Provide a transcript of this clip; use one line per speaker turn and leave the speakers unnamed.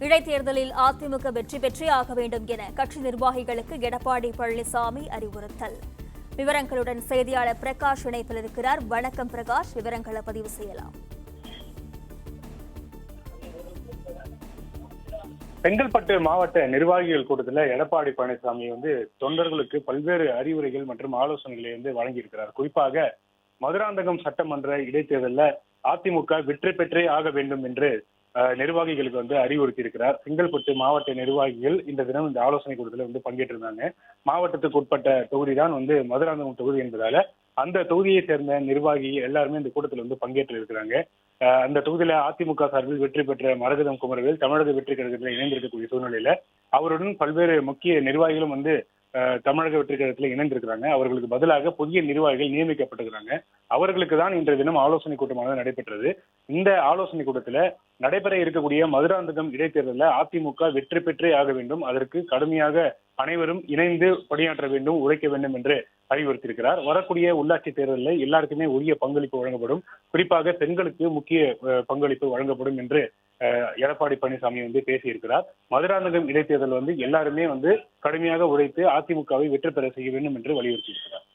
இடைத்தேர்தலில் அதிமுக வெற்றி பெற்றே ஆக வேண்டும் என கட்சி நிர்வாகிகளுக்கு எடப்பாடி பழனிசாமி அறிவுறுத்தல். விவரங்களுடன் செய்தியாளர் பிரகாஷ் இணைப்பில் இருக்கிறார். வணக்கம் பிரகாஷ், விவரங்களை பதிவு செய்யலாம்.
செங்கல்பட்டு மாவட்ட நிர்வாகிகள் கூட்டத்தில் எடப்பாடி பழனிசாமி தொண்டர்களுக்கு பல்வேறு அறிவுரைகள் மற்றும் ஆலோசனைகளை வழங்கியிருக்கிறார். குறிப்பாக மதுராந்தகம் சட்டமன்ற இடைத்தேர்தலில் அதிமுக வெற்றி பெற்றே ஆக வேண்டும் என்று நிர்வாகிகளுக்கு அறிவுறுத்தி இருக்கிறார். செங்கல்பட்டு மாவட்ட நிர்வாகிகள் இந்த தினம் இந்த ஆலோசனை கூட்டத்தில் பங்கேற்றிருந்தாங்க. மாவட்டத்துக்கு உட்பட்ட தொகுதி தான் மதுராந்தகம் தொகுதி என்பதால அந்த தொகுதியை சேர்ந்த நிர்வாகி எல்லாருமே இந்த கூட்டத்தில் பங்கேற்று இருக்கிறாங்க. அந்த தொகுதியில அதிமுக சார்பில் வெற்றி பெற்ற மரகதம் குமரவேல் தமிழக வெற்றி கழகத்தில் இணைந்திருக்கக்கூடிய சூழ்நிலையில அவருடன் பல்வேறு முக்கிய நிர்வாகிகளும் தமிழக வெற்றி கழகத்தில் இணைந்திருக்கிறாங்க. அவர்களுக்கு பதிலாக புதிய நிர்வாகிகள் நியமிக்கப்பட்டிருக்கிறாங்க. அவர்களுக்கு தான் இன்றைய தினம் ஆலோசனை கூட்டமானது நடைபெற்றது. இந்த ஆலோசனை கூட்டத்தில் நடைபெற இருக்கக்கூடிய மதுராந்தகம் இடைத்தேர்தலில் அதிமுக வெற்றி பெற்றே ஆக வேண்டும், அதற்கு கடுமையாக அனைவரும் இணைந்து பணியாற்ற வேண்டும், உழைக்க வேண்டும் என்று அறிவுறுத்தியிருக்கிறார். வரக்கூடிய உள்ளாட்சி தேர்தலில் எல்லாருக்குமே உரிய பங்களிப்பு வழங்கப்படும், குறிப்பாக பெண்களுக்கு முக்கிய பங்களிப்பு வழங்கப்படும் என்று எடப்பாடி பழனிசாமி பேசியிருக்கிறார். மதுராந்தகம் இடைத்தேர்தல் எல்லாருமே கடுமையாக உழைத்து அதிமுகவை வெற்றி பெற செய்ய வேண்டும் என்று வலியுறுத்தியிருக்கிறார்.